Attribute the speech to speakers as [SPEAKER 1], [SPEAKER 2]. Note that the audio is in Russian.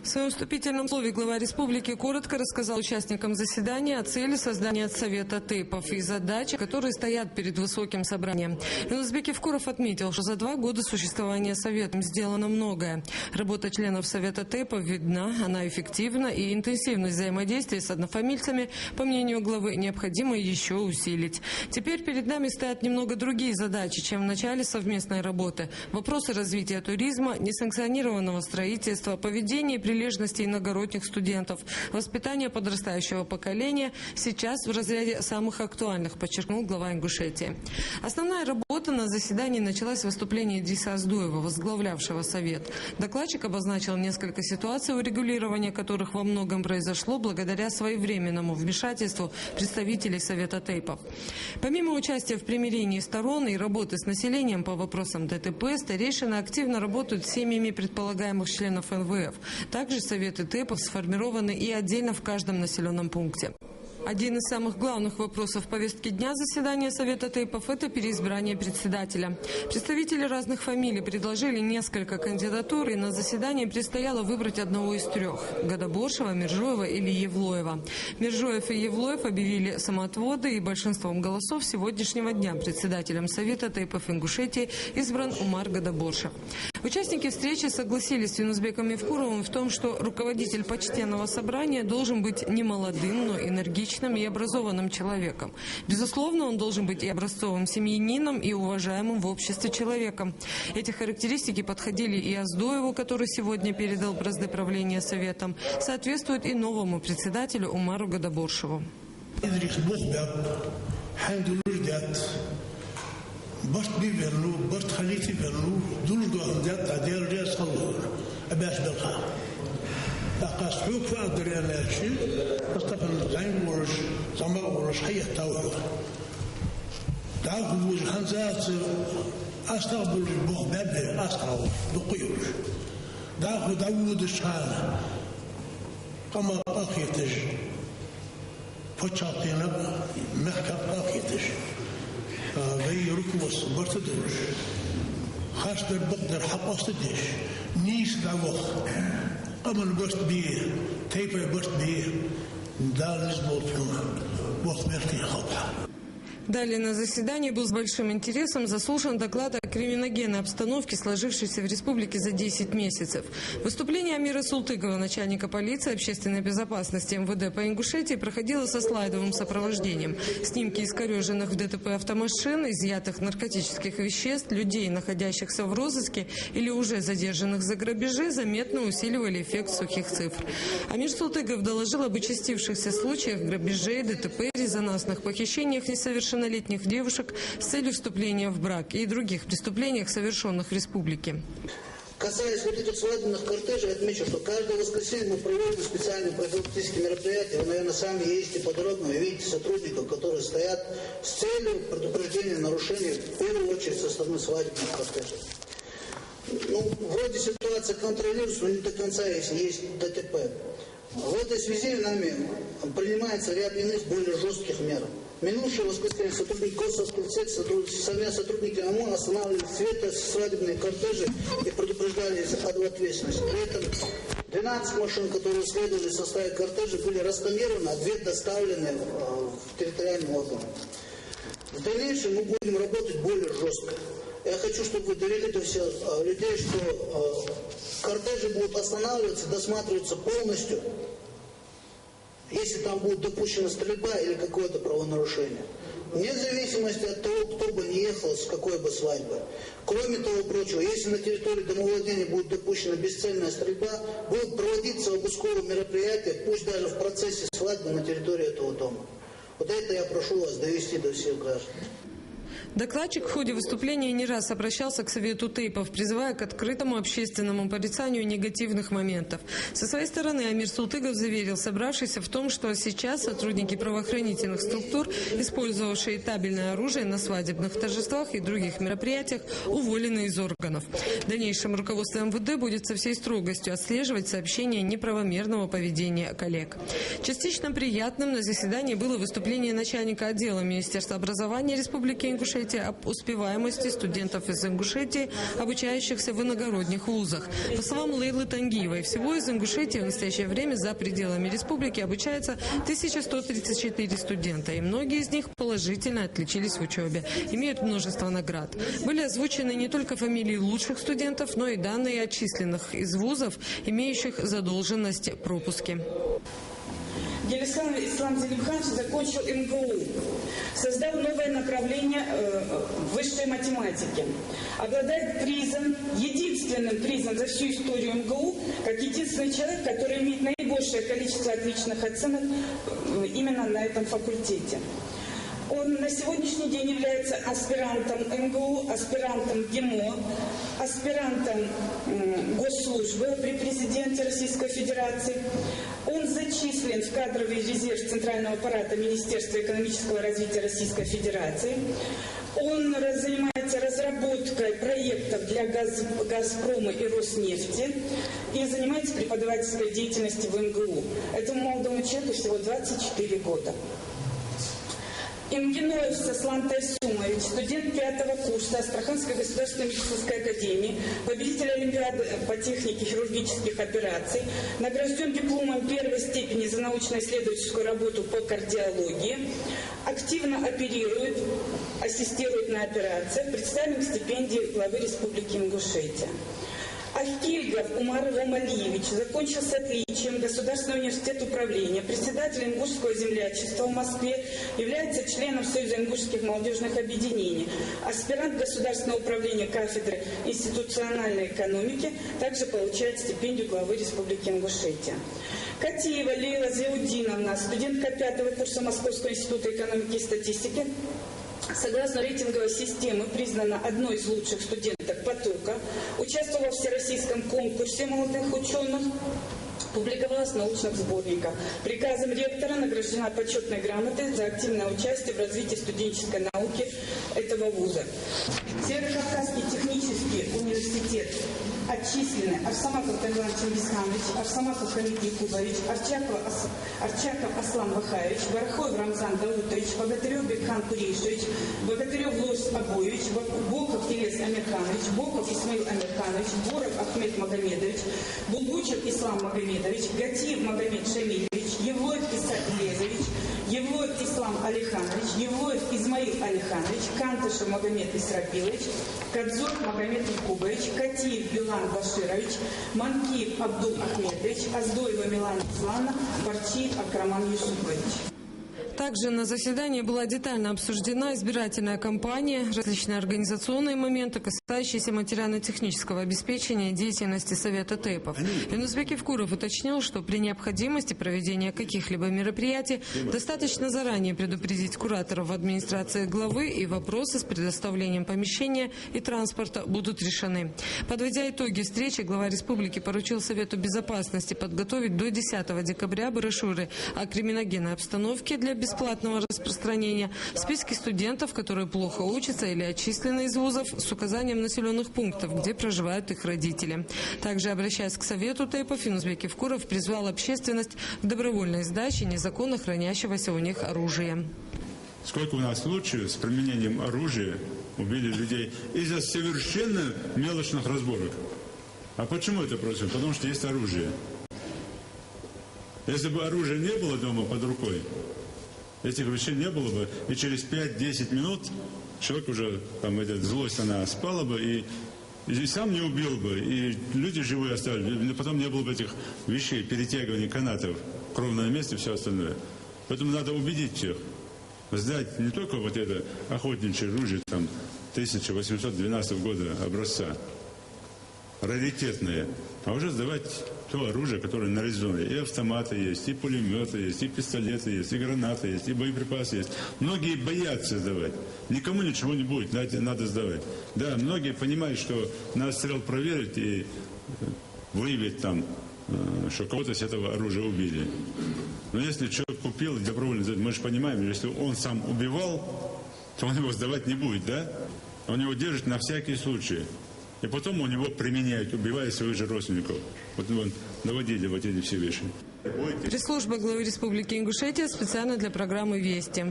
[SPEAKER 1] В своем вступительном слове глава республики коротко рассказал участникам заседания о цели создания Совета ТЭПов и задачи, которые стоят перед высоким собранием. Юнусбек Евкуров отметил, что за 2 года существования Совета сделано многое. Работа членов Совета ТЭПов видна, она эффективна, и интенсивность взаимодействия с однофамильцами, по мнению главы, необходимо еще усилить. Теперь перед нами стоят немного другие задачи, чем в начале совместной работы. Вопросы развития туризма, несанкционированного строительства, поведения и прилежности иногородних студентов, воспитание подрастающего поколения сейчас в разряде самых актуальных, подчеркнул глава Ингушетии. Основная работа на заседании началась с выступления Идриса Аздуева, возглавлявшего Совет. Докладчик обозначил несколько ситуаций, урегулирования которых во многом произошло благодаря своевременному вмешательству представителей Совета ТЭПов. Помимо участия в примирении сторон и работы с населением по вопросам ДТП, старейшины активно работают с семьями предполагаемых членов НВФ. Также Советы ТЭПов сформированы и отдельно в каждом населенном пункте. Один из самых главных вопросов повестки дня заседания Совета ТЭПов – это переизбрание председателя. Представители разных фамилий предложили несколько кандидатур, и на заседании предстояло выбрать одного из 3 – Гадаборшева, Миржоева или Евлоева. Миржоев и Евлоев объявили самоотводы, и большинством голосов сегодняшнего дня председателем Совета ТЭПов Ингушетии избран Умар Гадаборшев. Участники встречи согласились с Юнусбеком Евкуровым в том, что руководитель почтенного собрания должен быть не молодым, но энергичным и образованным человеком. Безусловно, он должен быть и образцовым семьянином, и уважаемым в обществе человеком. Эти характеристики подходили и Аздуеву, который сегодня передал бразды правления Советом, соответствуют и новому председателю Умару Гадаборшеву.
[SPEAKER 2] أقصد فأقدر على شيء أستقبل زين ورش زمان ورش حياة توه دعوة الخنزات أستقبل بغداد أستقبل بقيوش دعوة داوود الشهادة كما أخيتش فتشاطينا محكا أخيتش غيرك وصبرت دوش خاصة بقدر حق أستدش نيس دعوة أمر برت بيه تيبر برت بيه دار نزبط وقت مرتي خطها.
[SPEAKER 1] Далее на заседании был с большим интересом заслушан доклад о криминогенной обстановке, сложившейся в республике за 10 месяцев. Выступление Амира Султыкова, начальника полиции общественной безопасности МВД по Ингушетии, проходило со слайдовым сопровождением. Снимки искореженных в ДТП автомашин, изъятых наркотических веществ, людей, находящихся в розыске или уже задержанных за грабежи, заметно усиливали эффект сухих цифр. Амир Султыков доложил об участившихся случаях грабежей, ДТП, резонансных похищениях несовершеннолетних девушек с целью вступления в брак и других преступлениях, совершенных в республике.
[SPEAKER 3] Касаясь вот этих свадебных кортежей, отмечу, что каждое воскресенье мы проводим специальные профилактические мероприятия. Вы, наверное, сами ездите по дорогам и видите сотрудников, которые стоят с целью предупреждения нарушений, в первую очередь, со стороны свадебных кортежей. Вроде ситуация контролируется, но не до конца, если есть ДТП. В этой связи нами принимается ряд иных более жестких мер. Минувшее воскресенье сотрудники госавтоинспекции, совместно сотрудники ОМОН останавливали свадебные кортежи и предупреждали об ответственности. При этом 12 машин, которые следовали в составе кортежа, были растонированы, а 2 доставлены в территориальный орган. В дальнейшем мы будем работать более жестко. Я хочу, чтобы вы довели до всех людей, что кортежи будут останавливаться, досматриваться полностью, если там будет допущена стрельба или какое-то правонарушение. Вне зависимости от того, кто бы не ехал, с какой бы свадьбы. Кроме того прочего, если на территории домовладения будет допущена бесцельная стрельба, будут проводиться обысковые мероприятия, пусть даже в процессе свадьбы на территории этого дома. Вот это я прошу вас довести до всех граждан.
[SPEAKER 1] Докладчик в ходе выступления не раз обращался к Совету ТЭПов, призывая к открытому общественному порицанию негативных моментов. Со своей стороны Амир Султыков заверил собравшихся в том, что сейчас сотрудники правоохранительных структур, использовавшие табельное оружие на свадебных торжествах и других мероприятиях, уволены из органов. В дальнейшем руководство МВД будет со всей строгостью отслеживать сообщения неправомерного поведения коллег. Частично приятным на заседании было выступление начальника отдела Министерства образования Республики Ингушетия Ингушетии об успеваемости студентов из Ингушетии, обучающихся в иногородних вузах. По словам Лейлы Тангиевой, всего из Ингушетии в настоящее время за пределами республики обучается 1134 студента, и многие из них положительно отличились в учебе, имеют множество наград. Были озвучены не только фамилии лучших студентов, но и данные отчисленных из вузов, имеющих задолженность пропуски.
[SPEAKER 4] Гелислам Ислам Зелимханович закончил МГУ, создал новое направление высшей математики. Обладает призом, единственным призом за всю историю МГУ, как единственный человек, который имеет наибольшее количество отличных оценок именно на этом факультете. Он на сегодняшний день является аспирантом МГУ, аспирантом ГИМО, аспирантом госслужбы при президенте Российской Федерации. Он зачислен в кадровый резерв Центрального аппарата Министерства экономического развития Российской Федерации. Он занимается разработкой проектов для «Газпрома» и «Роснефти» и занимается преподавательской деятельностью в МГУ. Этому молодому человеку всего 24 года. Имгиноев Сослан Тайсумович, студент 5-го курса Астраханской государственной медицинской академии, победитель Олимпиады по технике хирургических операций, награжден дипломом первой степени за научно-исследовательскую работу по кардиологии, активно оперирует, ассистирует на операциях, представлен к стипендии главы Республики Ингушетия. Ахильгов Умар Ромалиевич закончил с отличием Государственный университет управления, председатель Ингушского землячества в Москве, является членом Союза ингушских молодежных объединений, аспирант Государственного управления кафедры институциональной экономики, также получает стипендию главы Республики Ингушетия. Катиева Лейла Зиудиновна, студентка 5-го курса Московского института экономики и статистики, согласно рейтинговой системы, признана одной из лучших студенток потока, участвовала в всероссийском конкурсе молодых ученых, публиковалась в научных сборниках. Приказом ректора награждена почетной грамотой за активное участие в развитии студенческой науки этого вуза. Северо-Кавказский технический университет отчислены Арсамаков Таймуран Чингисханович, Арсамаков Хамид Якубович, Арчаков Аслан Вахаевич, Барахоев Рамзан Даутович, Богатырев Бекхан Курейшевич, Богатырев Лось Абоевич, Боков Телес Амирханович, Боков Исмаил Амирханович, Боров Ахмед Магомедович, Булгучев Ислам Магомедович, Гатиев Магомед Шамилевич, Евлоев Иса Илезович, Евлоев Ислам Алиханович, Евлоев Измаил Алиханович, Кантышев Магомед Исрапилович, Кадзор Магомед Якубович, Катиев Билан Баширович, Манкиев Абдул Ахмедович, Аздоева Милана Ислана, Барчиев Акраман Юсупович.
[SPEAKER 1] Также на заседании была детально обсуждена избирательная кампания, различные организационные моменты, касающиеся материально-технического обеспечения деятельности Совета ТЭПов. Юнусбек Евкуров уточнил, что при необходимости проведения каких-либо мероприятий достаточно заранее предупредить кураторов в администрации главы, и вопросы с предоставлением помещения и транспорта будут решены. Подводя итоги встречи, глава республики поручил Совету безопасности подготовить до 10 декабря брошюры о криминогенной обстановке для бесплатного распространения, списки студентов, которые плохо учатся или отчислены из вузов, с указанием населенных пунктов, где проживают их родители. Также, обращаясь к Совету ТЭПов, Юнусбек Евкуров призвал общественность к добровольной сдаче незаконно хранящегося у них оружия.
[SPEAKER 5] Сколько у нас случаев с применением оружия убили людей из-за совершенно мелочных разборок. А почему это происходит? Потому что есть оружие. Если бы оружия не было дома под рукой, этих вещей не было бы, и через 5-10 минут человек уже, там, эта злость, она спала бы, и сам не убил бы, и люди живые остались, потом не было бы этих вещей, перетягивания канатов, кровное место и все остальное. Поэтому надо убедить всех, сдать не только вот это охотничье оружие, там, 1812 года образца, раритетное, а уже сдавать то оружие, которое на резоне. И автоматы есть, и пулеметы есть, и пистолеты есть, и гранаты есть, и боеприпасы есть. Многие боятся сдавать. Никому ничего не будет, надо сдавать. Да, многие понимают, что надо стрел проверить и выявить там, что кого-то с этого оружия убили. Но если человек купил и добровольно сдает, мы же понимаем, если он сам убивал, то он его сдавать не будет, да? Он его держит на всякий случай. И потом у него применяют, убивая своих же родственников. Вот наводили вот эти все вещи.
[SPEAKER 1] Пресс-служба главы Республики Ингушетия специально для программы «Вести».